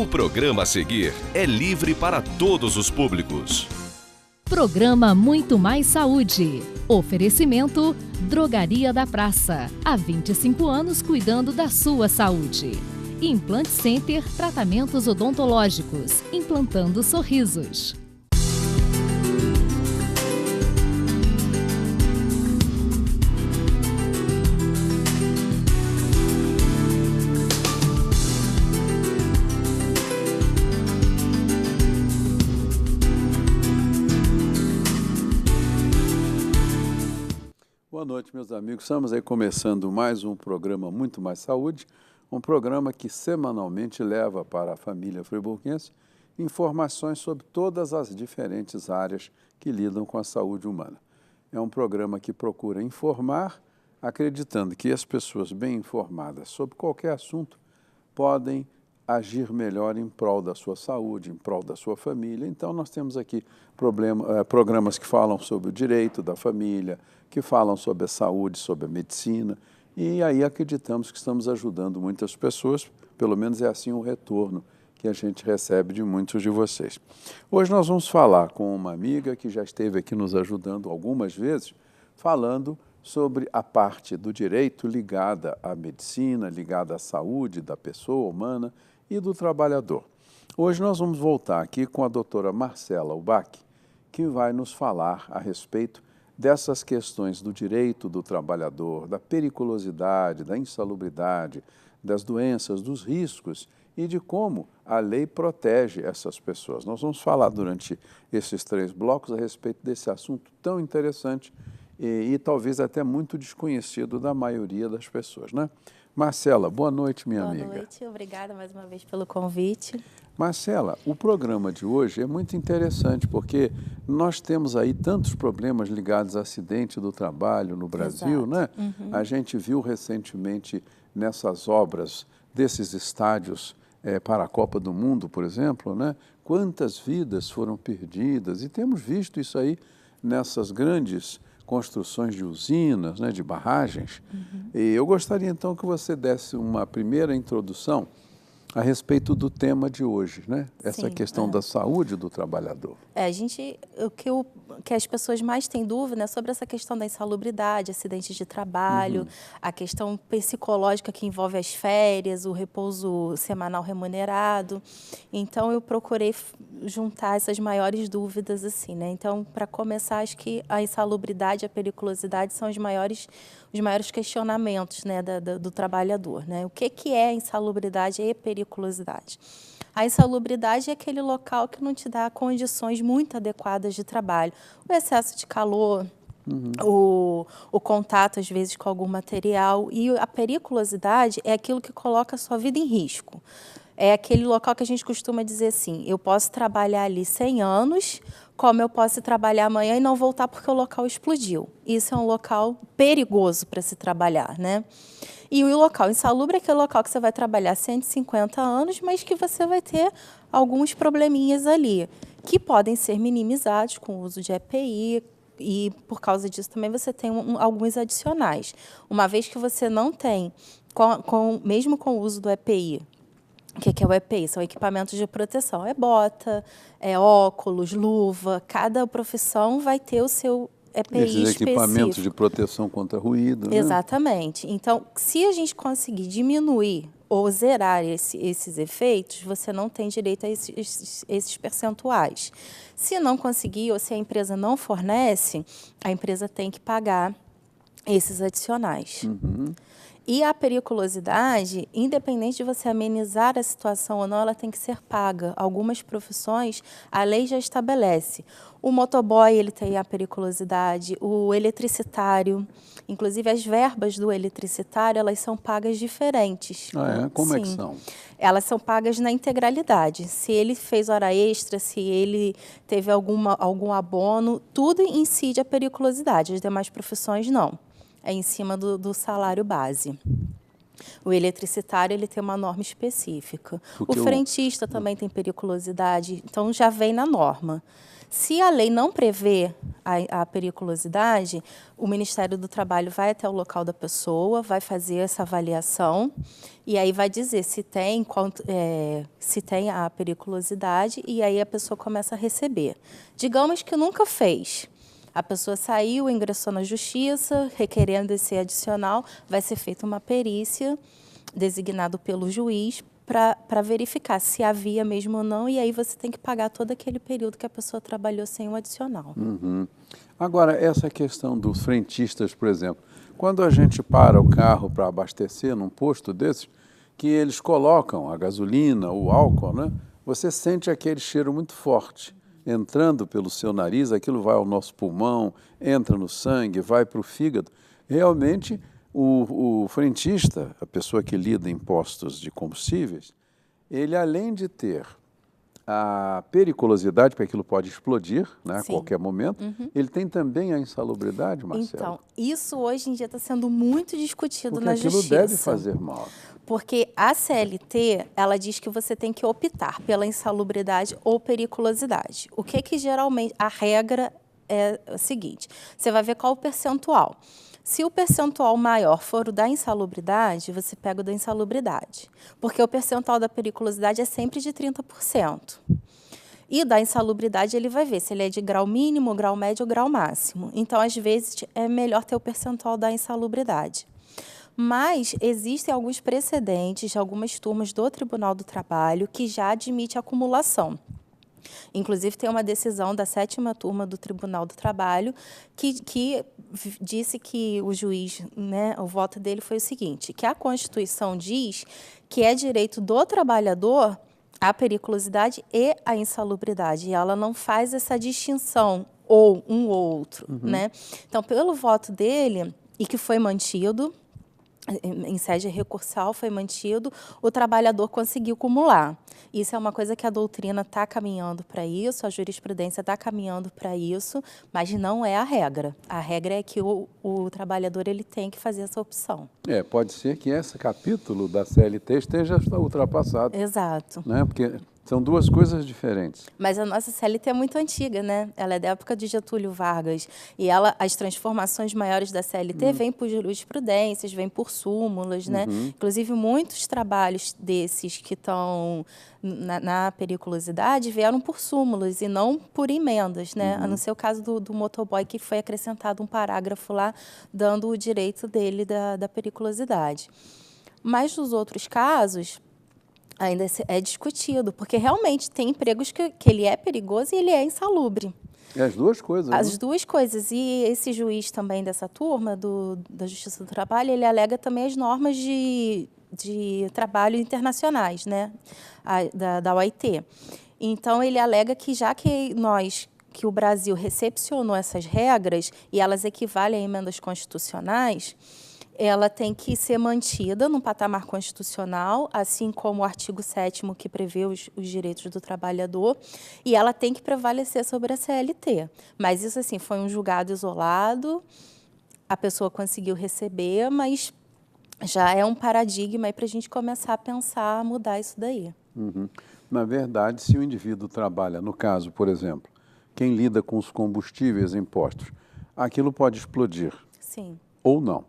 programa a seguir é livre para todos os públicos. Programa Muito Mais Saúde. Oferecimento Drogaria da Praça. Há 25 anos cuidando da sua saúde. Implante Center, tratamentos odontológicos. Implantando sorrisos. Boa noite, meus amigos. Estamos aí começando mais um programa Muito Mais Saúde, um programa que semanalmente leva para a família friburguense informações sobre todas as diferentes áreas que lidam com a saúde humana. É um programa que procura informar, acreditando que as pessoas bem informadas sobre qualquer assunto podem agir melhor em prol da sua saúde, em prol da sua família. Então, nós temos aqui programas que falam sobre o direito da família, que falam sobre a saúde, sobre a medicina, e aí acreditamos que estamos ajudando muitas pessoas, pelo menos é assim o retorno que a gente recebe de muitos de vocês. Hoje nós vamos falar com uma amiga que já esteve aqui nos ajudando algumas vezes, falando sobre a parte do direito ligada à medicina, ligada à saúde da pessoa humana e do trabalhador. Hoje nós vamos voltar aqui com a doutora Marcela Ubach, que vai nos falar a respeito dessas questões do direito do trabalhador, da periculosidade, da insalubridade, das doenças, dos riscos e de como a lei protege essas pessoas. Nós vamos falar durante esses 3 blocos a respeito desse assunto tão interessante e talvez até muito desconhecido da maioria das pessoas, né? Marcela, boa noite, minha amiga. Boa noite, obrigada mais uma vez pelo convite. Marcela, o programa de hoje é muito interessante porque nós temos aí tantos problemas ligados a acidente do trabalho no Brasil, né? A gente viu recentemente nessas obras desses estádios para a Copa do Mundo, por exemplo, né? Quantas vidas foram perdidas e temos visto isso aí nessas grandes construções de usinas, né, de barragens. E eu gostaria então que você desse uma primeira introdução a respeito do tema de hoje, né? Essa questão da saúde do trabalhador. O que as pessoas mais têm dúvida é sobre essa questão da insalubridade, acidentes de trabalho, a questão psicológica que envolve as férias, o repouso semanal remunerado. Então, eu procurei juntar essas maiores dúvidas assim, né? Então, para começar, acho que a insalubridade e a periculosidade são os maiores questionamentos, né, do trabalhador, né? O que é insalubridade e periculosidade? A insalubridade é aquele local que não te dá condições muito adequadas de trabalho. O excesso de calor, o contato, às vezes, com algum material. E a periculosidade é aquilo que coloca a sua vida em risco. É aquele local que a gente costuma dizer assim, eu posso trabalhar ali 100 anos, como eu posso trabalhar amanhã e não voltar porque o local explodiu. Isso é um local perigoso para se trabalhar, né? E o local insalubre é aquele local que você vai trabalhar 150 anos, mas que você vai ter alguns probleminhas ali, que podem ser minimizados com o uso de EPI, e por causa disso também você tem alguns adicionais. Uma vez que você não tem, mesmo com o uso do EPI, o que é o EPI? São equipamentos de proteção. É bota, é óculos, luva. Cada profissão vai ter o seu EPI Esses equipamentos específico. de proteção contra ruído, né? Exatamente. Então, se a gente conseguir diminuir ou zerar esses efeitos, você não tem direito a esses percentuais. Se não conseguir ou se a empresa não fornece, a empresa tem que pagar esses adicionais. E a periculosidade, independente de você amenizar a situação ou não, ela tem que ser paga. Algumas profissões, a lei já estabelece. O motoboy, ele tem a periculosidade, o eletricitário, inclusive as verbas do eletricitário, elas são pagas diferentes. Ah, é? Como é que são? Elas são pagas na integralidade. Se ele fez hora extra, se ele teve algum abono, tudo incide a periculosidade. As demais profissões, não. É em cima do salário base. O eletricitário, ele tem uma norma específica. O frentista também tem periculosidade, então já vem na norma. Se a lei não prevê a periculosidade, o Ministério do Trabalho vai até o local da pessoa, vai fazer essa avaliação e aí vai dizer se tem a periculosidade e aí a pessoa começa a receber. Digamos que nunca fez. A pessoa saiu, ingressou na justiça, requerendo esse adicional, vai ser feita uma perícia designado pelo juiz para verificar se havia mesmo ou não, e aí você tem que pagar todo aquele período que a pessoa trabalhou sem o adicional. Agora, essa questão dos frentistas, por exemplo, quando a gente para o carro para abastecer num posto desses, que eles colocam a gasolina, o álcool, né? Você sente aquele cheiro muito forte entrando pelo seu nariz, aquilo vai ao nosso pulmão, entra no sangue, vai para o fígado. Realmente, o frentista, a pessoa que lida em postos de combustíveis, ele além de ter a periculosidade, porque aquilo pode explodir, né, a qualquer momento, ele tem também a insalubridade, Marcelo? Então, isso hoje em dia está sendo muito discutido porque na aquilo justiça. deve fazer mal. Porque a CLT, ela diz que você tem que optar pela insalubridade ou periculosidade. O que geralmente, a regra é a seguinte, você vai ver qual o percentual. Se o percentual maior for o da insalubridade, você pega o da insalubridade, porque o percentual da periculosidade é sempre de 30%. E da insalubridade ele vai ver se ele é de grau mínimo, grau médio ou grau máximo. Então, às vezes, é melhor ter o percentual da insalubridade. Mas existem alguns precedentes de algumas turmas do Tribunal do Trabalho que já admite acumulação. Inclusive, tem uma decisão da 7ª turma do Tribunal do Trabalho que disse que o juiz, né, o voto dele foi o seguinte, que a Constituição diz que é direito do trabalhador a periculosidade e a insalubridade, e ela não faz essa distinção ou um ou outro, né? Então, pelo voto dele, e que foi mantido, em sede recursal foi mantido, o trabalhador conseguiu cumular. Isso é uma coisa que a doutrina está caminhando para isso, a jurisprudência está caminhando para isso, mas não é a regra. A regra é que o trabalhador ele tem que fazer essa opção. Pode ser que esse capítulo da CLT esteja ultrapassado. Exato. Né? Porque são duas coisas diferentes. Mas a nossa CLT é muito antiga, né? Ela é da época de Getúlio Vargas. E as transformações maiores da CLT vêm por jurisprudências, vêm por súmulas, né? Inclusive, muitos trabalhos desses que estão na periculosidade vieram por súmulas e não por emendas, né? No seu caso do motoboy, que foi acrescentado um parágrafo lá dando o direito dele da periculosidade. Mas nos outros casos ainda é discutido, porque realmente tem empregos que ele é perigoso e ele é insalubre. As duas coisas. As duas coisas. E esse juiz também dessa turma, da Justiça do Trabalho, ele alega também as normas de trabalho internacionais, né? Da OIT. Então, ele alega que já que o Brasil recepcionou essas regras e elas equivalem a emendas constitucionais, ela tem que ser mantida num patamar constitucional, assim como o artigo 7º que prevê os direitos do trabalhador, e ela tem que prevalecer sobre a CLT. Mas isso, assim, foi um julgado isolado, a pessoa conseguiu receber, mas já é um paradigma para a gente começar a pensar, a mudar isso daí. Na verdade, se o indivíduo trabalha, no caso, por exemplo, quem lida com os combustíveis impostos, aquilo pode explodir. Sim. Ou não.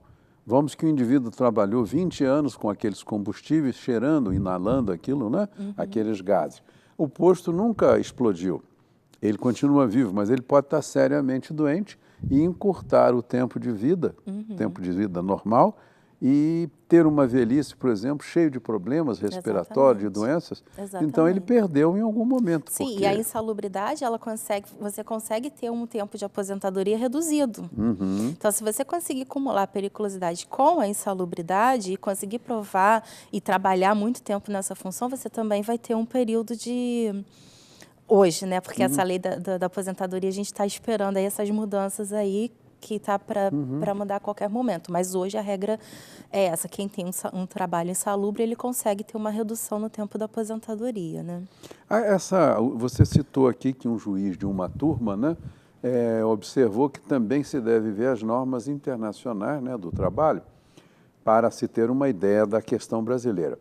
Vamos que o indivíduo trabalhou 20 anos com aqueles combustíveis, cheirando, inalando aquilo, né? Aqueles gases. O posto nunca explodiu. Ele continua vivo, mas ele pode estar seriamente doente e encurtar o tempo de vida normal, e ter uma velhice, por exemplo, cheio de problemas respiratórios, de doenças. Exatamente. Então, ele perdeu em algum momento. Sim, e a insalubridade, você consegue ter um tempo de aposentadoria reduzido. Então, se você conseguir acumular a periculosidade com a insalubridade e conseguir provar e trabalhar muito tempo nessa função, você também vai ter um período de... Hoje, né? Porque essa lei da aposentadoria, a gente está esperando aí essas mudanças aí, que está para mudar a qualquer momento. Mas hoje a regra é essa, quem tem um trabalho insalubre, ele consegue ter uma redução no tempo da aposentadoria, né? Você citou aqui que um juiz de uma turma, né, observou que também se deve ver as normas internacionais, né, do trabalho, para se ter uma ideia da questão brasileira.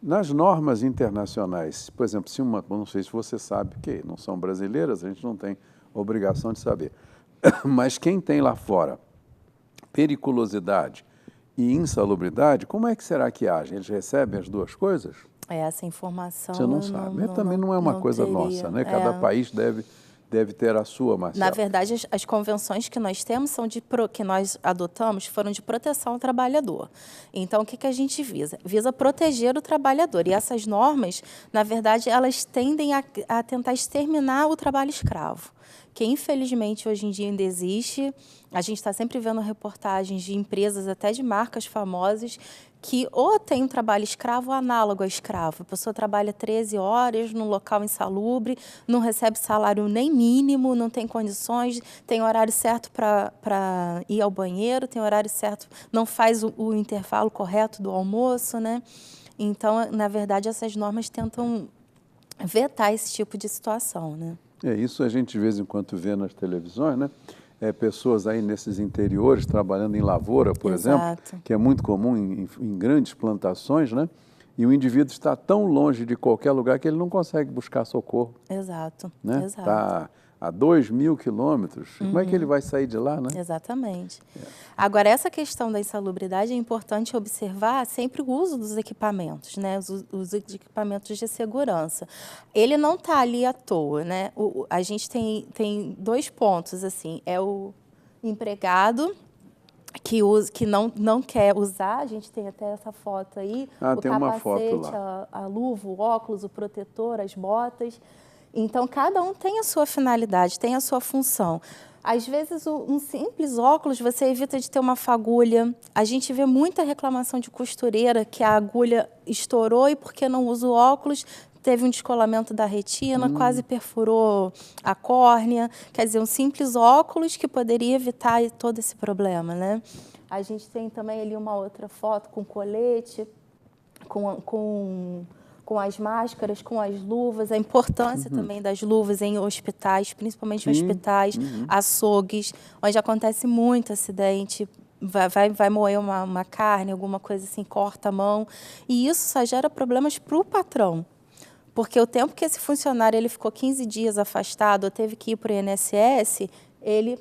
Nas normas internacionais, por exemplo, não sei se você sabe, que não são brasileiras, a gente não tem obrigação de saber. Mas quem tem lá fora periculosidade e insalubridade, como é que será que agem? Eles recebem as duas coisas? Essa informação você não sabe. Também não é uma coisa teria. nossa, né? Cada país deve ter a sua, Marcela. Na verdade, as convenções que nós temos que nós adotamos foram de proteção ao trabalhador. Então, o que a gente visa? Visa proteger o trabalhador. E essas normas, na verdade, elas tendem a tentar exterminar o trabalho escravo, que infelizmente hoje em dia ainda existe. A gente está sempre vendo reportagens de empresas, até de marcas famosas, que ou tem um trabalho escravo ou análogo a escravo. A pessoa trabalha 13 horas num local insalubre, não recebe salário nem mínimo, não tem condições, tem horário certo para ir ao banheiro, tem horário certo, não faz o intervalo correto do almoço, né? Então, na verdade, essas normas tentam vetar esse tipo de situação, né? Isso a gente de vez em quando vê nas televisões, né? Pessoas aí nesses interiores trabalhando em lavoura, por exemplo, que é muito comum em grandes plantações, né? E o indivíduo está tão longe de qualquer lugar que ele não consegue buscar socorro. Exato, né? exato. Está a 2.000 quilômetros. Como é que ele vai sair de lá, né? Exatamente. Agora, essa questão da insalubridade é importante observar sempre o uso dos equipamentos, né? Os equipamentos de segurança. Ele não está ali à toa, né? A gente tem dois pontos, assim, é o empregado que não quer usar, a gente tem até essa foto aí, o tem uma foto capacete, lá. a luva, o óculos, o protetor, as botas. Então, cada um tem a sua finalidade, tem a sua função. Às vezes, um simples óculos, você evita de ter uma fagulha. A gente vê muita reclamação de costureira que a agulha estourou e, porque não usa o óculos, teve um descolamento da retina, quase perfurou a córnea. Quer dizer, um simples óculos que poderia evitar todo esse problema, né? A gente tem também ali uma outra foto com colete, com as máscaras, com as luvas, a importância também das luvas em hospitais, principalmente em hospitais, açougues, onde acontece muito acidente, vai moer uma carne, alguma coisa assim, corta a mão, e isso só gera problemas para o patrão, porque o tempo que esse funcionário ele ficou 15 dias afastado, ou teve que ir para o INSS, ele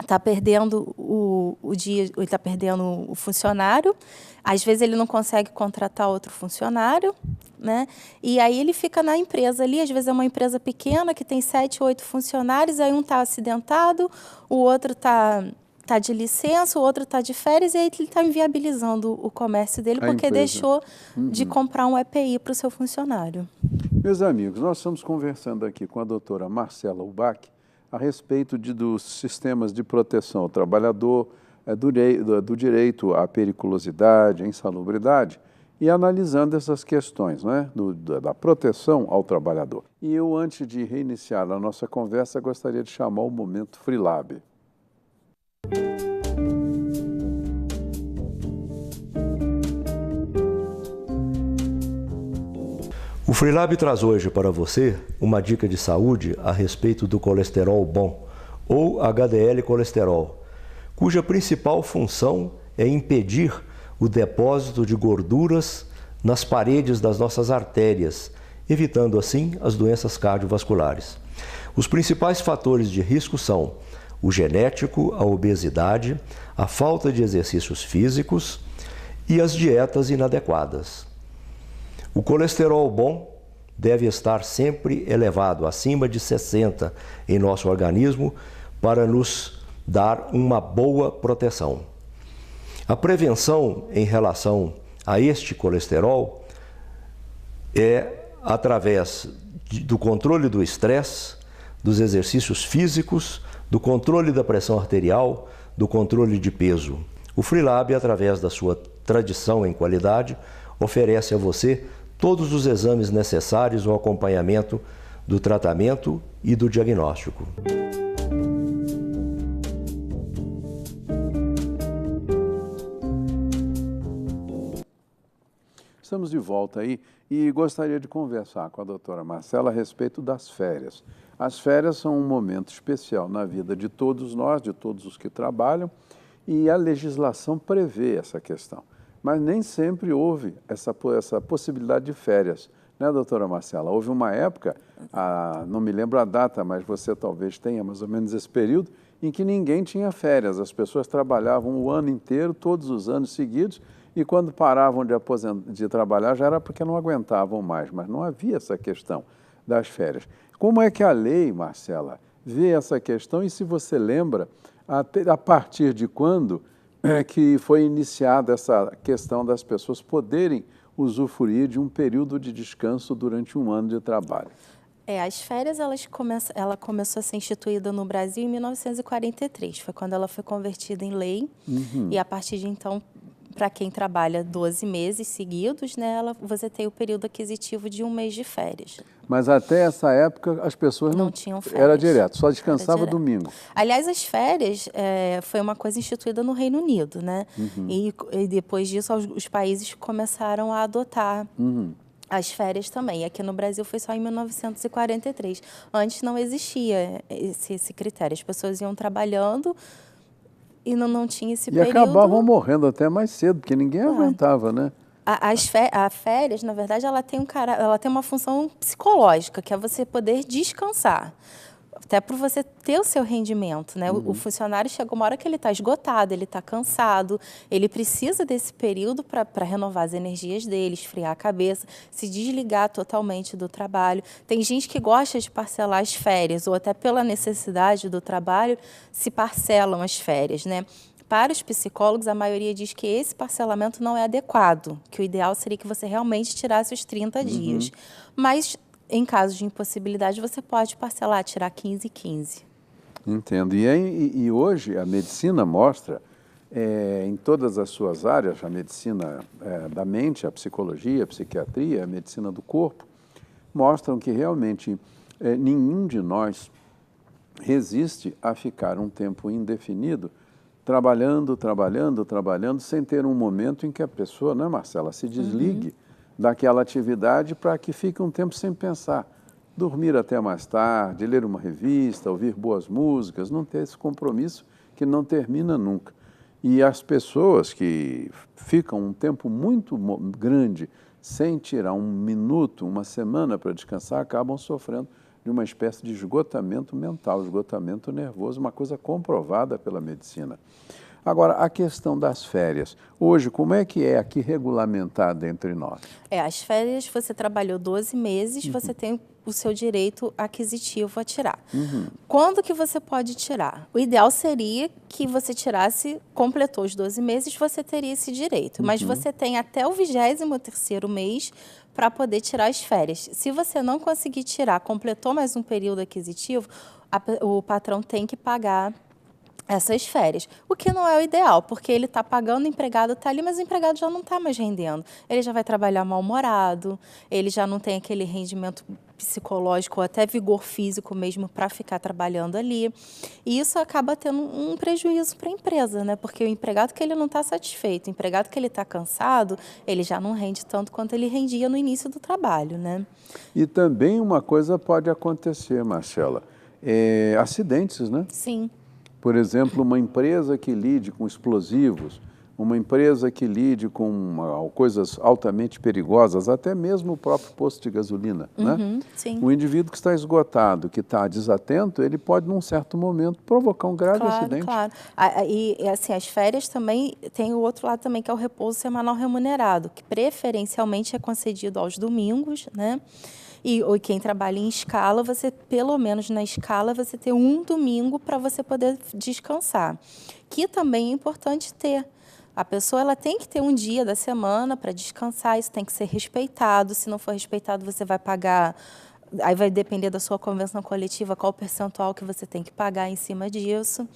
está perdendo o dia, ele está perdendo o funcionário, às vezes ele não consegue contratar outro funcionário, né? E aí ele fica na empresa ali, às vezes é uma empresa pequena que tem 7, 8 funcionários, aí um está acidentado, o outro está de licença, o outro está de férias, e aí ele está inviabilizando o comércio dele porque deixou de comprar um EPI para o seu funcionário. Meus amigos, nós estamos conversando aqui com a doutora Marcela Ubach a respeito dos sistemas de proteção ao trabalhador, do direito à periculosidade, à insalubridade, e analisando essas questões, né, da proteção ao trabalhador. E eu, antes de reiniciar a nossa conversa, gostaria de chamar o Momento Freelab. O Freelab traz hoje para você uma dica de saúde a respeito do colesterol bom, ou HDL colesterol, cuja principal função é impedir o depósito de gorduras nas paredes das nossas artérias, evitando assim as doenças cardiovasculares. Os principais fatores de risco são o genético, a obesidade, a falta de exercícios físicos e as dietas inadequadas. O colesterol bom deve estar sempre elevado, acima de 60 em nosso organismo, para nos dar uma boa proteção. A prevenção em relação a este colesterol é através do controle do estresse, dos exercícios físicos, do controle da pressão arterial, do controle de peso. O Freelab, através da sua tradição em qualidade, oferece a você todos os exames necessários ao acompanhamento do tratamento e do diagnóstico. Estamos de volta aí e gostaria de conversar com a doutora Marcela a respeito das férias. As férias são um momento especial na vida de todos nós, de todos os que trabalham, e a legislação prevê essa questão. Mas nem sempre houve essa possibilidade de férias né, doutora Marcela? Houve uma época, não me lembro a data, mas você talvez tenha mais ou menos esse período, em que ninguém tinha férias. As pessoas trabalhavam o ano inteiro, todos os anos seguidos, e quando paravam de trabalhar já era porque não aguentavam mais, mas não havia essa questão das férias. Como é que a lei, Marcela, vê essa questão e, se você lembra, a partir de quando que foi iniciada essa questão das pessoas poderem usufruir de um período de descanso durante um ano de trabalho? As férias, ela começou a ser instituída no Brasil em 1943, foi quando ela foi convertida em lei, e a partir de então, para quem trabalha 12 meses seguidos, né, você tem o período aquisitivo de 1 mês de férias. Mas até essa época as pessoas não tinham férias. Era direto, só descansava domingo. Aliás, as férias foi uma coisa instituída no Reino Unido, né? E depois disso os países começaram a adotar as férias também. Aqui no Brasil foi só em 1943. Antes não existia esse critério. As pessoas iam trabalhando e não tinha esse período. E acabavam morrendo até mais cedo, porque ninguém aguentava, né? A férias, na verdade, ela tem uma função psicológica, que é você poder descansar. Até para você ter o seu rendimento, né? O funcionário chega uma hora que ele está esgotado, ele está cansado, ele precisa desse período para renovar as energias dele, esfriar a cabeça, se desligar totalmente do trabalho. Tem gente que gosta de parcelar as férias, ou até pela necessidade do trabalho, se parcelam as férias, né? Para os psicólogos, a maioria diz que esse parcelamento não é adequado, que o ideal seria que você realmente tirasse os 30 dias. Mas, em caso de impossibilidade, você pode parcelar, tirar 15 e 15. Entendo. E hoje a medicina mostra, em todas as suas áreas, a medicina da mente, a psicologia, a psiquiatria, a medicina do corpo, mostram que realmente nenhum de nós resiste a ficar um tempo indefinido trabalhando, sem ter um momento em que a pessoa, né, Marcela, se desligue daquela atividade para que fique um tempo sem pensar. Dormir até mais tarde, ler uma revista, ouvir boas músicas, não ter esse compromisso que não termina nunca. E as pessoas que ficam um tempo muito grande sem tirar um minuto, uma semana para descansar, acabam sofrendo de uma espécie de esgotamento mental, esgotamento nervoso, uma coisa comprovada pela medicina. Agora, a questão das férias. Hoje, como é que é aqui regulamentada entre nós? As férias, você trabalhou 12 meses, você tem o seu direito aquisitivo a tirar. Quando que você pode tirar? O ideal seria que você tirasse, completou os 12 meses, você teria esse direito. Mas você tem até o 23º mês para poder tirar as férias. Se você não conseguir tirar, completou mais um período aquisitivo, o patrão tem que pagar essas férias, o que não é o ideal, porque ele está pagando, o empregado está ali, mas o empregado já não está mais rendendo. Ele já vai trabalhar mal-humorado, ele já não tem aquele rendimento psicológico ou até vigor físico mesmo para ficar trabalhando ali. E isso acaba tendo um prejuízo para a empresa, né? Porque o empregado que ele não está satisfeito, o empregado que ele está cansado, ele já não rende tanto quanto ele rendia no início do trabalho, né? E também uma coisa pode acontecer, Marcela, acidentes, né? Sim. Por exemplo, uma empresa que lide com explosivos, uma empresa que lide com coisas altamente perigosas, até mesmo o próprio posto de gasolina, né? Sim. O indivíduo que está esgotado, que está desatento, ele pode, num certo momento, provocar um grave acidente. Claro. E assim, as férias também, tem o outro lado também, que é o repouso semanal remunerado, que preferencialmente é concedido aos domingos, né? E quem trabalha em escala, você, pelo menos na escala, você tem um domingo para você poder descansar. Que também é importante ter. A pessoa ela tem que ter um dia da semana para descansar, isso tem que ser respeitado. Se não for respeitado, você vai pagar... Aí vai depender da sua convenção coletiva, qual o percentual que você tem que pagar em cima disso.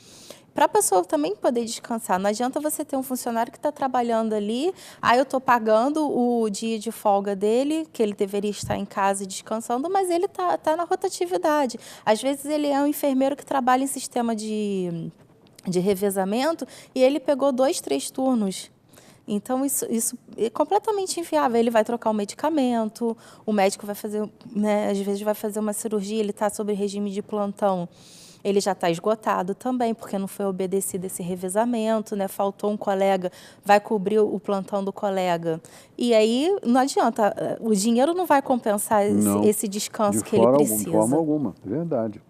Para a pessoa também poder descansar. Não adianta você ter um funcionário que está trabalhando ali, eu estou pagando o dia de folga dele, que ele deveria estar em casa descansando, mas ele está na rotatividade. Às vezes ele é um enfermeiro que trabalha em sistema de revezamento e ele pegou 2, 3 turnos. Então, isso é completamente inviável. Ele vai trocar o medicamento, o médico vai fazer, né, às vezes vai fazer uma cirurgia, ele está sob regime de plantão. ele já está esgotado também, porque não foi obedecido esse revezamento, né? Faltou um colega, vai cobrir o plantão do colega. E aí não adianta, o dinheiro não vai compensar esse descanso que ele precisa. De forma alguma, verdade.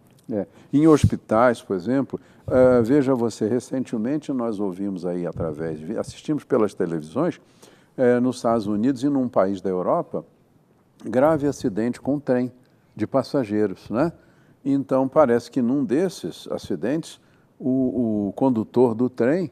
Em hospitais, por exemplo, veja você, recentemente nós ouvimos aí assistimos pelas televisões, nos Estados Unidos e num país da Europa, grave acidente com trem de passageiros, né? Então, parece que num desses acidentes, o condutor do trem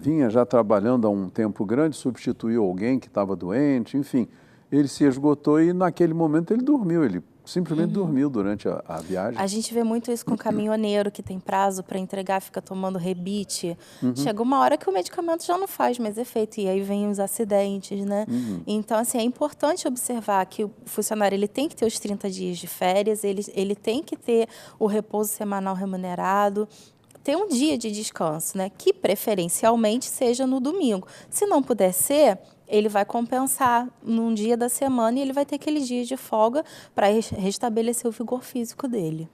vinha já trabalhando há um tempo grande, substituiu alguém que estava doente, enfim, ele se esgotou e naquele momento ele dormiu, ele simplesmente dormiu durante a viagem. A gente vê muito isso com caminhoneiro que tem prazo para entregar, fica tomando rebite. Chega uma hora que o medicamento já não faz mais efeito e aí vem os acidentes, né? Então, assim, é importante observar que o funcionário ele tem que ter os 30 dias de férias, ele tem que ter o repouso semanal remunerado, ter um dia de descanso, né? Que preferencialmente seja no domingo. Se não puder ser, ele vai compensar num dia da semana e ele vai ter aqueles dias de folga para restabelecer o vigor físico dele.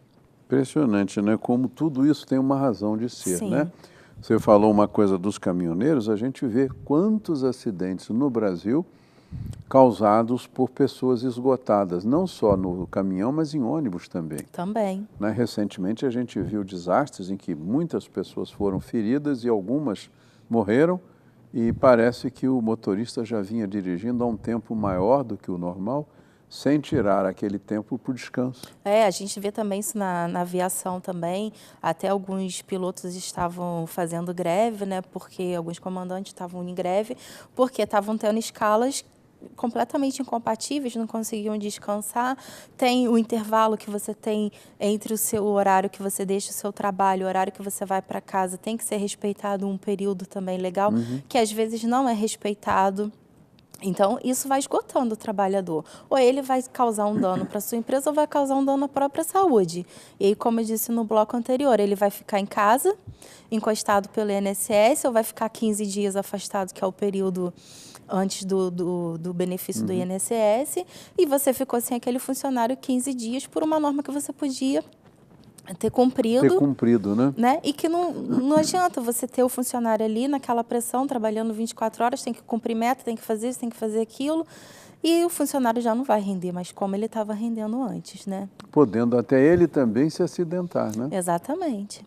Impressionante, né? Como tudo isso tem uma razão de ser, Sim. né? Você falou uma coisa dos caminhoneiros, a gente vê quantos acidentes no Brasil causados por pessoas esgotadas, não só no caminhão, mas em ônibus também. Também. Né? Recentemente a gente viu desastres em que muitas pessoas foram feridas e algumas morreram, e parece que o motorista já vinha dirigindo a um tempo maior do que o normal, sem tirar aquele tempo para o descanso. A gente vê também isso na aviação também. Até alguns pilotos estavam fazendo greve, né? Porque alguns comandantes estavam em greve, porque estavam tendo escalas completamente incompatíveis, não conseguiam descansar. Tem o intervalo que você tem entre o horário que você deixa o seu trabalho, o horário que você vai para casa, tem que ser respeitado um período também legal, que às vezes não é respeitado. Então, isso vai esgotando o trabalhador. Ou ele vai causar um dano para a sua empresa ou vai causar um dano à própria saúde. E aí, como eu disse no bloco anterior, ele vai ficar em casa, encostado pelo INSS, ou vai ficar 15 dias afastado, que é o período antes do benefício do INSS, e você ficou sem aquele funcionário 15 dias por uma norma que você podia ter cumprido, né? E que não adianta você ter o funcionário ali naquela pressão, trabalhando 24 horas, tem que cumprir meta, tem que fazer isso, tem que fazer aquilo, e o funcionário já não vai render mais como ele estava rendendo antes, né? Podendo até ele também se acidentar, né? Exatamente.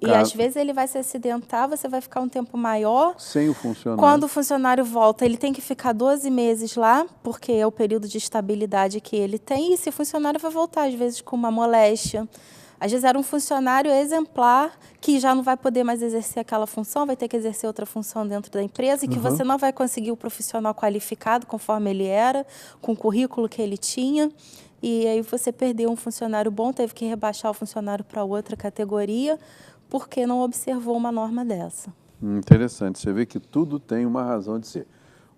E às vezes ele vai se acidentar, você vai ficar um tempo maior. Sem o funcionário. Quando o funcionário volta, ele tem que ficar 12 meses lá, porque é o período de estabilidade que ele tem, e esse funcionário vai voltar, às vezes, com uma moléstia. Às vezes era um funcionário exemplar que já não vai poder mais exercer aquela função, vai ter que exercer outra função dentro da empresa e que você não vai conseguir o profissional qualificado conforme ele era, com o currículo que ele tinha. E aí você perdeu um funcionário bom, teve que rebaixar o funcionário para outra categoria, porque não observou uma norma dessa. Interessante, você vê que tudo tem uma razão de ser.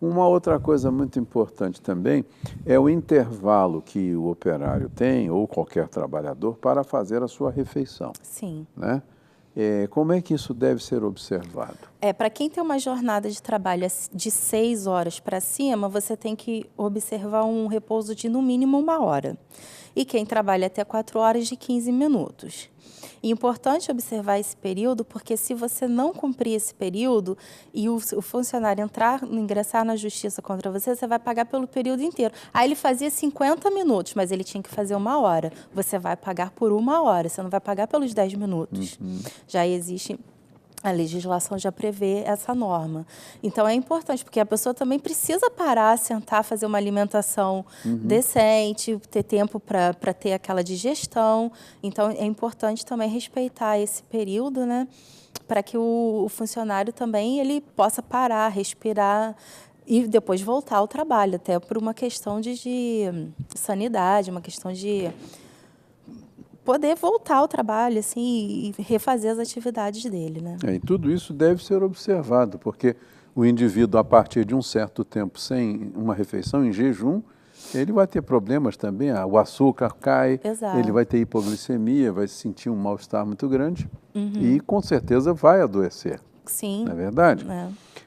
Uma outra coisa muito importante também é o intervalo que o operário tem, ou qualquer trabalhador, para fazer a sua refeição. Sim. Né? Como é que isso deve ser observado? Para quem tem uma jornada de trabalho de 6 horas para cima, você tem que observar um repouso de no mínimo 1 hora. E quem trabalha até 4 horas, de 15 minutos. É importante observar esse período, porque se você não cumprir esse período e o funcionário ingressar na justiça contra você, você vai pagar pelo período inteiro. Aí ele fazia 50 minutos, mas ele tinha que fazer 1 hora. Você vai pagar por 1 hora, você não vai pagar pelos 10 minutos. Já existe... A legislação já prevê essa norma. Então, é importante, porque a pessoa também precisa parar, sentar, fazer uma alimentação decente, ter tempo para ter aquela digestão. Então, é importante também respeitar esse período, né? Para que o funcionário também ele possa parar, respirar e depois voltar ao trabalho, até por uma questão de sanidade, uma questão de poder voltar ao trabalho, assim, e refazer as atividades dele, né? E tudo isso deve ser observado, porque o indivíduo, a partir de um certo tempo sem uma refeição, em jejum, ele vai ter problemas também, o açúcar cai, ele vai ter hipoglicemia, vai sentir um mal-estar muito grande e, com certeza, vai adoecer. Sim. Não é verdade?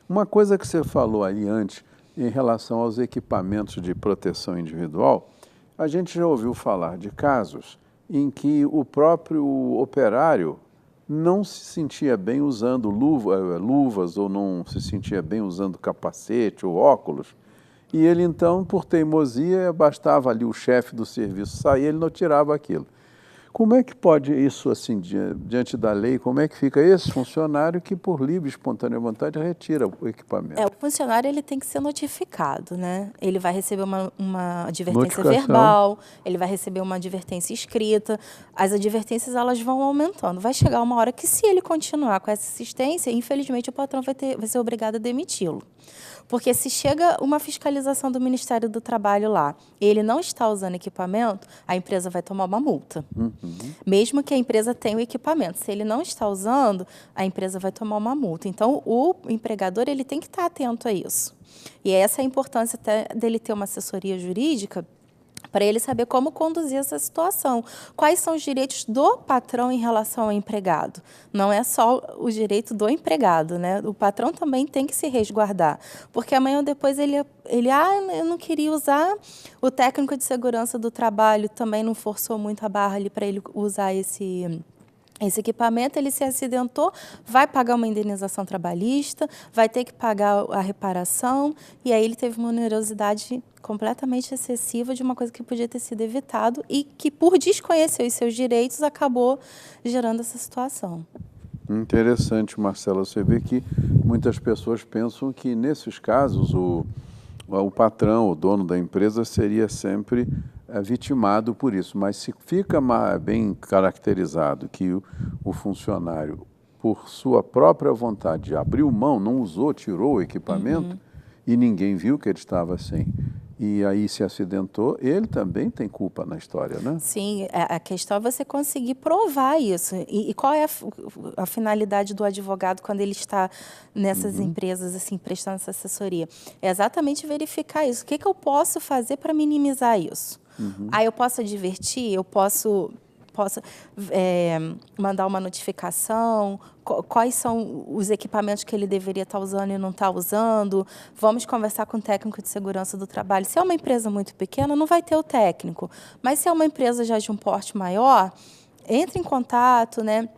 Uma coisa que você falou aí antes, em relação aos equipamentos de proteção individual, a gente já ouviu falar de casos em que o próprio operário não se sentia bem usando luvas ou não se sentia bem usando capacete ou óculos. E ele, então, por teimosia, bastava ali o chefe do serviço sair, ele não tirava aquilo. Como é que pode isso, assim, diante da lei, como é que fica esse funcionário que, por livre e espontânea vontade, retira o equipamento? O funcionário ele tem que ser notificado, né? Ele vai receber uma advertência verbal, ele vai receber uma advertência escrita. As advertências, elas vão aumentando. Vai chegar uma hora que, se ele continuar com essa insistência, infelizmente, o patrão vai ser obrigado a demiti-lo. Porque se chega uma fiscalização do Ministério do Trabalho lá e ele não está usando equipamento, a empresa vai tomar uma multa. Mesmo que a empresa tenha o equipamento. Se ele não está usando, a empresa vai tomar uma multa. Então, o empregador ele tem que estar atento a isso. E essa é a importância até dele ter uma assessoria jurídica para ele saber como conduzir essa situação. Quais são os direitos do patrão em relação ao empregado? Não é só o direito do empregado, né? O patrão também tem que se resguardar, porque amanhã ou depois eu não queria usar, o técnico de segurança do trabalho também não forçou muito a barra ali para ele usar esse equipamento, ele se acidentou, vai pagar uma indenização trabalhista, vai ter que pagar a reparação, e aí ele teve uma onerosidade completamente excessiva de uma coisa que podia ter sido evitado e que, por desconhecer os seus direitos, acabou gerando essa situação. Interessante, Marcela. Você vê que muitas pessoas pensam que, nesses casos, o patrão, o dono da empresa, seria sempre vitimado por isso. Mas se fica bem caracterizado que o funcionário, por sua própria vontade, abriu mão, não usou, tirou o equipamento, e ninguém viu que ele estava sem, e aí se acidentou, ele também tem culpa na história, né? Sim, a questão é você conseguir provar isso. E qual é a finalidade do advogado quando ele está nessas empresas, assim, prestando essa assessoria? É exatamente verificar isso. O que eu posso fazer para minimizar isso? Aí eu posso advertir, eu posso mandar uma notificação, quais são os equipamentos que ele deveria estar usando e não está usando, vamos conversar com o técnico de segurança do trabalho. Se é uma empresa muito pequena, não vai ter o técnico, mas se é uma empresa já de um porte maior, entre em contato, né?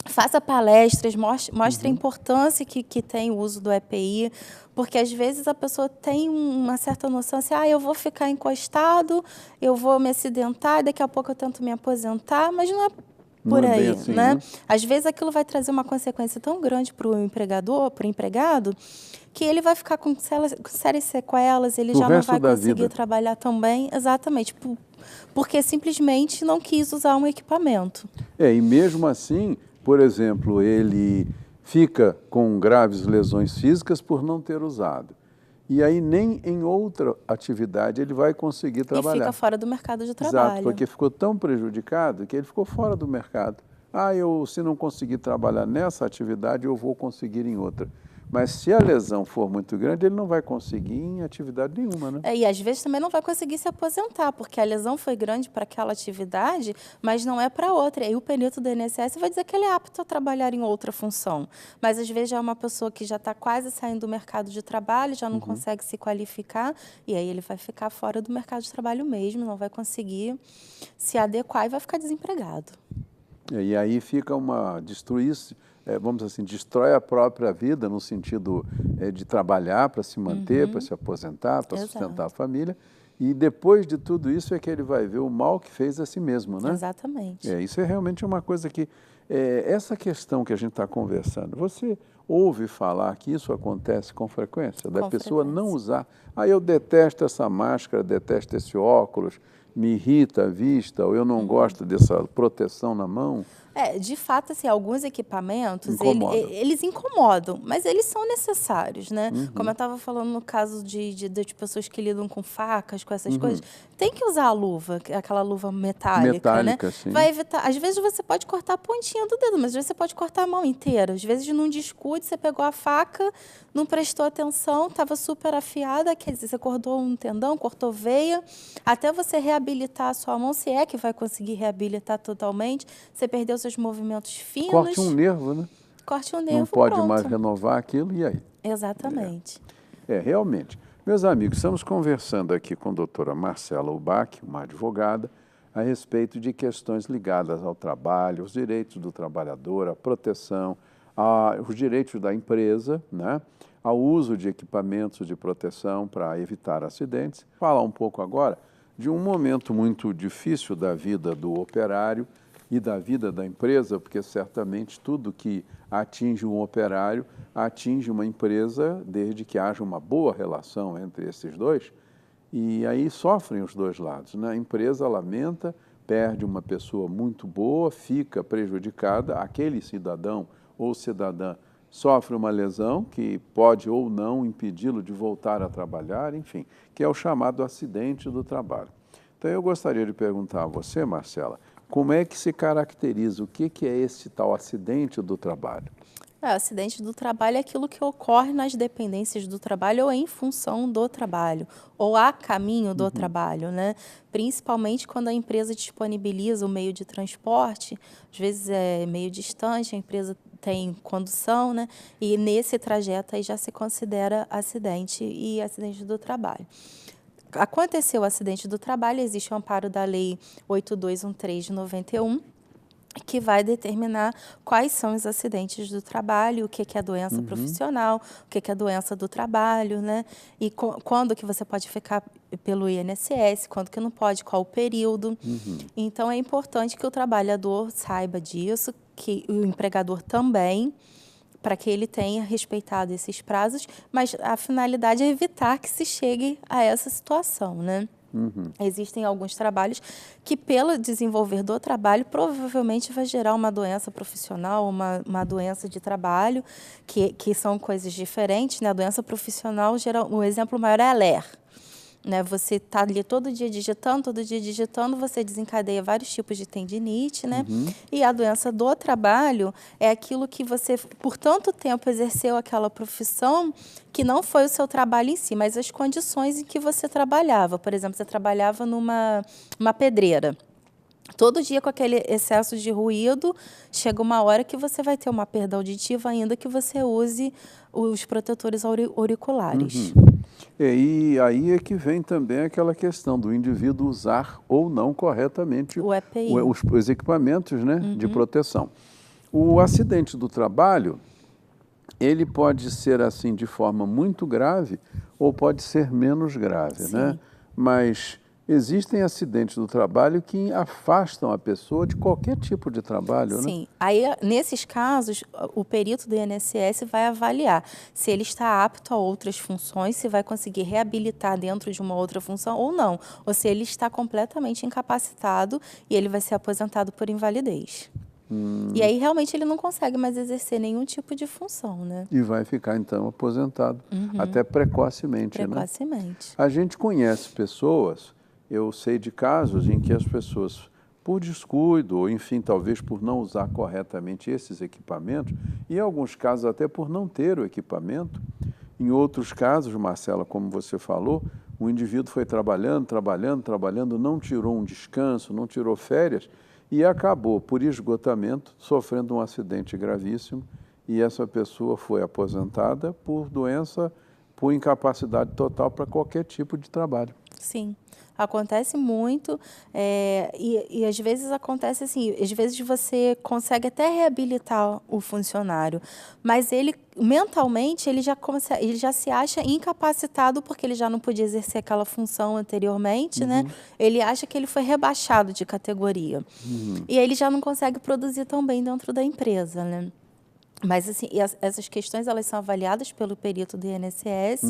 Faça palestras, mostre a importância que tem o uso do EPI, porque às vezes a pessoa tem uma certa noção assim, eu vou ficar encostado, eu vou me acidentar, daqui a pouco eu tento me aposentar, mas não é por aí, assim, né? Às vezes aquilo vai trazer uma consequência tão grande para o empregador, para o empregado, que ele vai ficar com sérias sequelas, ele já não vai conseguir trabalhar tão bem, exatamente, porque simplesmente não quis usar um equipamento. E mesmo assim, por exemplo, ele fica com graves lesões físicas por não ter usado. E aí nem em outra atividade ele vai conseguir trabalhar. E fica fora do mercado de trabalho. Exato, porque ficou tão prejudicado que ele ficou fora do mercado. Se não conseguir trabalhar nessa atividade, eu vou conseguir em outra. Mas se a lesão for muito grande, ele não vai conseguir em atividade nenhuma, né? E às vezes também não vai conseguir se aposentar, porque a lesão foi grande para aquela atividade, mas não é para outra. E aí o perito do INSS vai dizer que ele é apto a trabalhar em outra função. Mas às vezes já é uma pessoa que já está quase saindo do mercado de trabalho, já não consegue se qualificar, e aí ele vai ficar fora do mercado de trabalho mesmo, não vai conseguir se adequar e vai ficar desempregado. E aí fica vamos dizer assim, destrói a própria vida no sentido de trabalhar para se manter, para se aposentar, para sustentar a família. E depois de tudo isso é que ele vai ver o mal que fez a si mesmo, né? Exatamente. Isso é realmente uma coisa que... essa questão que a gente está conversando, você ouve falar que isso acontece com frequência? Da pessoa não usar... eu detesto essa máscara, detesto esse óculos, me irrita a vista, ou eu não gosto dessa proteção na mão. De fato, assim, alguns equipamentos, eles incomodam, mas eles são necessários, né? Como eu estava falando no caso de pessoas que lidam com facas, com essas coisas, tem que usar a luva, aquela luva metálica, né? Sim. Vai evitar, às vezes você pode cortar a pontinha do dedo, mas às vezes você pode cortar a mão inteira. Às vezes, num descuido, você pegou a faca, não prestou atenção, estava super afiada, quer dizer, você cortou um tendão, cortou veia, até você reabilitar a sua mão, se é que vai conseguir reabilitar totalmente, você perdeu seus movimentos finos. Corte um nervo, né? Corte um nervo, não pode pronto. mais renovar aquilo, e aí? Exatamente. Realmente. Meus amigos, estamos conversando aqui com a doutora Marcela Ubach, uma advogada, a respeito de questões ligadas ao trabalho, os direitos do trabalhador, a proteção, os direitos da empresa, né? Ao uso de equipamentos de proteção para evitar acidentes. Falar um pouco agora de um momento muito difícil da vida do operário e da vida da empresa, porque certamente tudo que atinge um operário atinge uma empresa, desde que haja uma boa relação entre esses dois, e aí sofrem os dois lados, né? A empresa lamenta, perde uma pessoa muito boa, fica prejudicada, aquele cidadão ou cidadã sofre uma lesão que pode ou não impedi-lo de voltar a trabalhar, enfim, que é o chamado acidente do trabalho. Então, eu gostaria de perguntar a você, Marcela, como é que se caracteriza, o que é esse tal acidente do trabalho? O acidente do trabalho é aquilo que ocorre nas dependências do trabalho ou em função do trabalho, ou a caminho do trabalho, né? Principalmente quando a empresa disponibiliza o meio de transporte, às vezes é meio distante, a empresa tem condução, né? E nesse trajeto aí já se considera acidente e acidente do trabalho. Aconteceu o acidente do trabalho, existe o amparo da Lei 8213 de 91, que vai determinar quais são os acidentes do trabalho, o que é doença profissional, o que é doença do trabalho, né? E quando que você pode ficar pelo INSS, quando que não pode, qual o período. Então, é importante que o trabalhador saiba disso, que o empregador também, para que ele tenha respeitado esses prazos, mas a finalidade é evitar que se chegue a essa situação, né? Existem alguns trabalhos que, pelo desenvolver do trabalho, provavelmente vai gerar uma doença profissional, uma doença de trabalho, que são coisas diferentes, né? A doença profissional, o exemplo maior é a LER. Né? Você está ali todo dia digitando, você desencadeia vários tipos de tendinite, né? E a doença do trabalho é aquilo que você, por tanto tempo, exerceu aquela profissão que não foi o seu trabalho em si, mas as condições em que você trabalhava. Por exemplo, você trabalhava numa pedreira. Todo dia com aquele excesso de ruído, chega uma hora que você vai ter uma perda auditiva, ainda que você use os protetores auriculares. E aí é que vem também aquela questão do indivíduo usar ou não corretamente o EPI. Os equipamentos, né, de proteção. O acidente do trabalho, ele pode ser assim de forma muito grave ou pode ser menos grave, né? Mas existem acidentes do trabalho que afastam a pessoa de qualquer tipo de trabalho, né? Sim. Aí, nesses casos, o perito do INSS vai avaliar se ele está apto a outras funções, se vai conseguir reabilitar dentro de uma outra função ou não, ou se ele está completamente incapacitado e ele vai ser aposentado por invalidez. E aí, realmente, ele não consegue mais exercer nenhum tipo de função, né? E vai ficar, então, aposentado, até precocemente, né? Precocemente. A gente conhece pessoas, eu sei de casos em que as pessoas, por descuido, ou enfim, talvez por não usar corretamente esses equipamentos, e em alguns casos até por não ter o equipamento, em outros casos, Marcela, como você falou, o indivíduo foi trabalhando, não tirou um descanso, não tirou férias, e acabou, por esgotamento, sofrendo um acidente gravíssimo, e essa pessoa foi aposentada por doença, por incapacidade total para qualquer tipo de trabalho. Sim, acontece muito, e às vezes acontece assim, às vezes você consegue até reabilitar o funcionário, mas ele mentalmente ele já se acha incapacitado porque ele já não podia exercer aquela função anteriormente, né? Ele acha que ele foi rebaixado de categoria. E aí ele já não consegue produzir tão bem dentro da empresa, né? Mas, assim, essas questões, elas são avaliadas pelo perito do INSS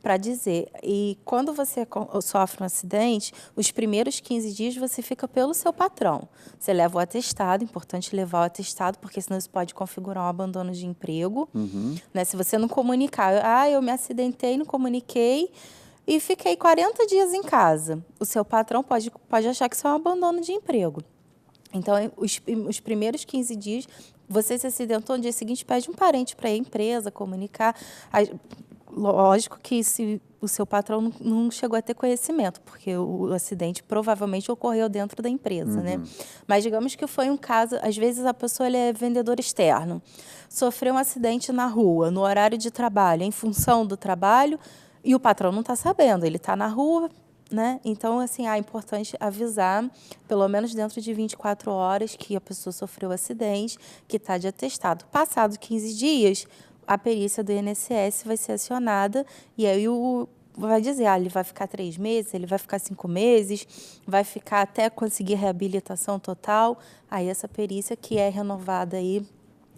para dizer. E quando você sofre um acidente, os primeiros 15 dias você fica pelo seu patrão. Você leva o atestado, importante levar o atestado, porque senão isso pode configurar um abandono de emprego. Né? Se você não comunicar, eu me acidentei, não comuniquei e fiquei 40 dias em casa. O seu patrão pode achar que isso é um abandono de emprego. Então, os primeiros 15 dias, você se acidentou, no dia seguinte pede um parente para ir à empresa, comunicar. Lógico que se o seu patrão não chegou a ter conhecimento, porque o acidente provavelmente ocorreu dentro da empresa, né? Mas digamos que foi um caso, às vezes a pessoa é vendedor externo, sofreu um acidente na rua, no horário de trabalho, em função do trabalho, e o patrão não está sabendo, ele está na rua, né? Então, assim, é importante avisar, pelo menos dentro de 24 horas, que a pessoa sofreu acidente, que está de atestado. Passado 15 dias, a perícia do INSS vai ser acionada e aí vai dizer, ele vai ficar 3 meses, ele vai ficar 5 meses, vai ficar até conseguir reabilitação total. Aí essa perícia que é renovada aí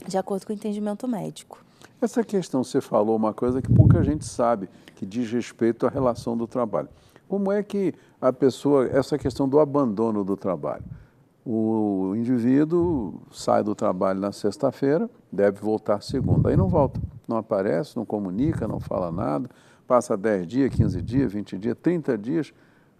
de acordo com o entendimento médico. Essa questão, você falou uma coisa que pouca gente sabe, que diz respeito à relação do trabalho. Como é que a pessoa, essa questão do abandono do trabalho? O indivíduo sai do trabalho na sexta-feira, deve voltar segunda, aí não volta, não aparece, não comunica, não fala nada, passa 10 dias, 15 dias, 20 dias, 30 dias.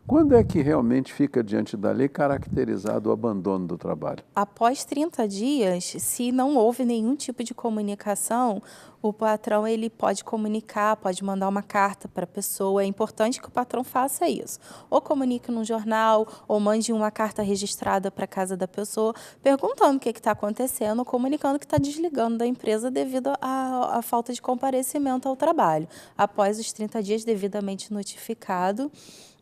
Quando é que realmente fica diante da lei caracterizado o abandono do trabalho? Após 30 dias, se não houve nenhum tipo de comunicação, o patrão ele pode comunicar, pode mandar uma carta para a pessoa. É importante que o patrão faça isso. Ou comunique no jornal, ou mande uma carta registrada para a casa da pessoa, perguntando o que está acontecendo, comunicando que está desligando da empresa devido à falta de comparecimento ao trabalho. Após os 30 dias devidamente notificado,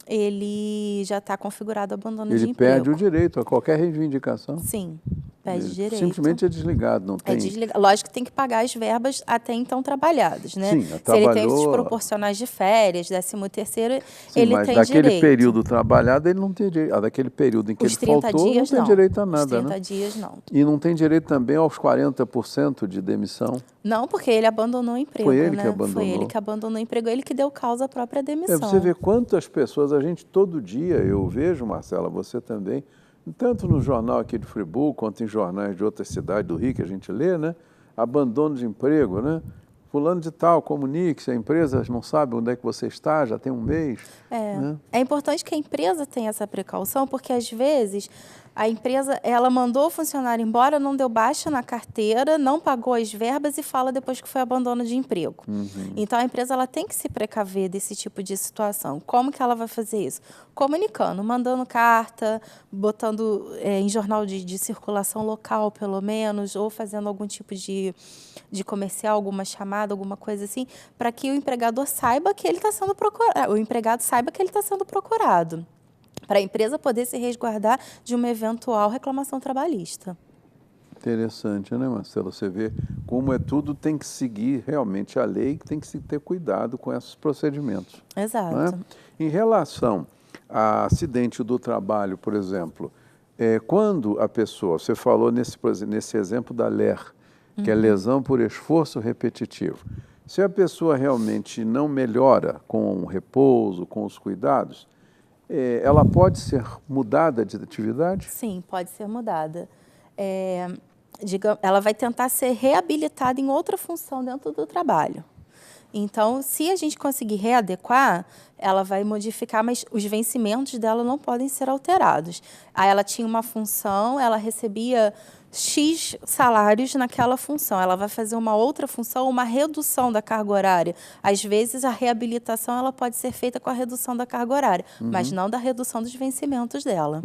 ele já está configurado abandono de emprego. Ele perde o direito a qualquer reivindicação? Sim, perde direito. Simplesmente é desligado, não tem... Lógico que tem que pagar as verbas até então trabalhadas, né? Sim, Se ele tem desproporcionais de férias, 13º, ele mas tem daquele direito. Período trabalhado, ele não tem direito. Daquele período em que ele faltou, não tem direito a nada, Os 30 dias, não. E não tem direito também aos 40% de demissão? Não, porque ele abandonou o emprego, Foi ele né? que abandonou. Foi ele que abandonou o emprego, ele que deu causa à própria demissão. Você vê quantas pessoas, a gente todo dia, eu vejo, Marcela, você também, tanto no jornal aqui de Friburgo, quanto em jornais de outras cidades do Rio que a gente lê, né? Abandono de emprego, né? Fulano de tal, comunique, se a empresa não sabe onde é que você está, já tem um mês. Né? É importante que a empresa tenha essa precaução, porque às vezes a empresa ela mandou o funcionário embora, não deu baixa na carteira, não pagou as verbas e fala depois que foi abandono de emprego. Então a empresa ela tem que se precaver desse tipo de situação. Como que ela vai fazer isso? Comunicando, mandando carta, botando em jornal de circulação local, pelo menos, ou fazendo algum tipo de comercial, alguma chamada, alguma coisa assim, para que o empregador saiba que ele está sendo procurado, o empregado saiba que ele está sendo procurado, para a empresa poder se resguardar de uma eventual reclamação trabalhista. Interessante, né, Marcelo? Você vê como tudo tem que seguir realmente a lei, tem que se ter cuidado com esses procedimentos. Exato. Né? Em relação a acidente do trabalho, por exemplo, quando a pessoa, você falou nesse exemplo da LER, que é lesão por esforço repetitivo. Se a pessoa realmente não melhora com o repouso, com os cuidados, ela pode ser mudada de atividade? Sim, pode ser mudada. Ela vai tentar ser reabilitada em outra função dentro do trabalho. Então, se a gente conseguir readequar, ela vai modificar, mas os vencimentos dela não podem ser alterados. Aí ela tinha uma função, ela recebia X salários naquela função. Ela vai fazer uma outra função, uma redução da carga horária. Às vezes, a reabilitação ela pode ser feita com a redução da carga horária, mas não da redução dos vencimentos dela.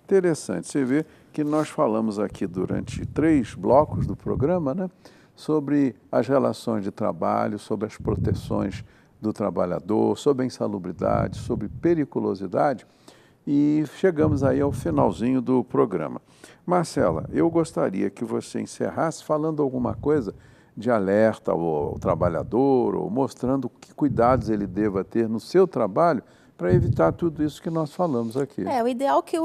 Interessante. Você vê que nós falamos aqui durante 3 blocos do programa, né, sobre as relações de trabalho, sobre as proteções do trabalhador, sobre a insalubridade, sobre periculosidade, e chegamos aí ao finalzinho do programa. Marcela, eu gostaria que você encerrasse falando alguma coisa de alerta ao trabalhador, ou mostrando que cuidados ele deva ter no seu trabalho para evitar tudo isso que nós falamos aqui. O ideal é que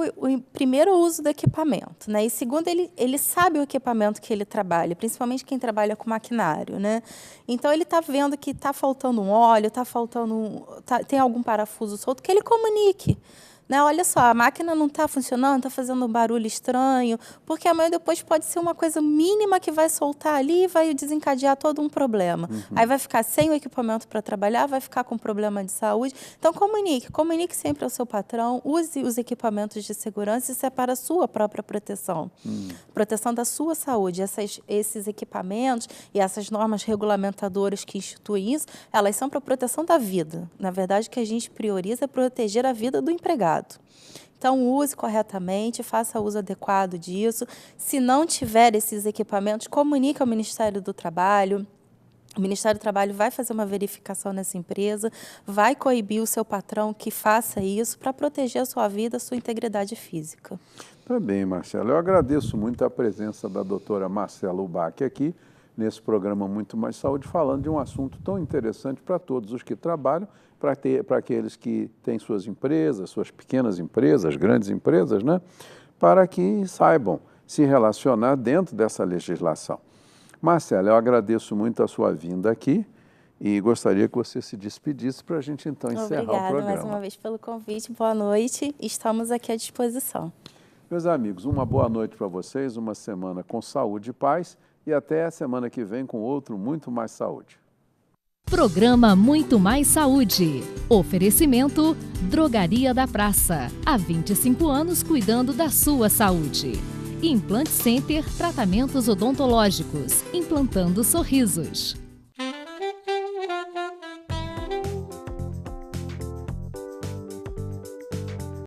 primeiro o uso do equipamento, né? E segundo, ele sabe o equipamento que ele trabalha, principalmente quem trabalha com maquinário, né? Então, ele está vendo que está faltando um óleo, tem algum parafuso solto, que ele comunique. Né? Olha só, a máquina não está funcionando, está fazendo um barulho estranho, porque amanhã depois pode ser uma coisa mínima que vai soltar ali e vai desencadear todo um problema. Aí vai ficar sem o equipamento para trabalhar, vai ficar com problema de saúde. Então, comunique sempre ao seu patrão, use os equipamentos de segurança, isso é para a sua própria proteção. Proteção da sua saúde. Esses equipamentos e essas normas regulamentadoras que instituem isso, elas são para a proteção da vida. Na verdade, o que a gente prioriza é proteger a vida do empregado. Então, use corretamente, faça uso adequado disso. Se não tiver esses equipamentos, comunique ao Ministério do Trabalho. O Ministério do Trabalho vai fazer uma verificação nessa empresa, vai coibir o seu patrão que faça isso para proteger a sua vida, a sua integridade física. Tá bem, Marcela. Eu agradeço muito a presença da doutora Marcela Ubach aqui, nesse programa Muito Mais Saúde, falando de um assunto tão interessante para todos os que trabalham, para aqueles que têm suas empresas, suas pequenas empresas, grandes empresas, né? Para que saibam se relacionar dentro dessa legislação. Marcela, eu agradeço muito a sua vinda aqui e gostaria que você se despedisse para a gente então encerrar o programa. Obrigada mais uma vez pelo convite, boa noite, estamos aqui à disposição. Meus amigos, uma boa noite para vocês, uma semana com saúde e paz e até a semana que vem com outro Muito Mais Saúde. Programa Muito Mais Saúde. Oferecimento Drogaria da Praça. Há 25 anos cuidando da sua saúde. Implant Center, tratamentos odontológicos, implantando sorrisos.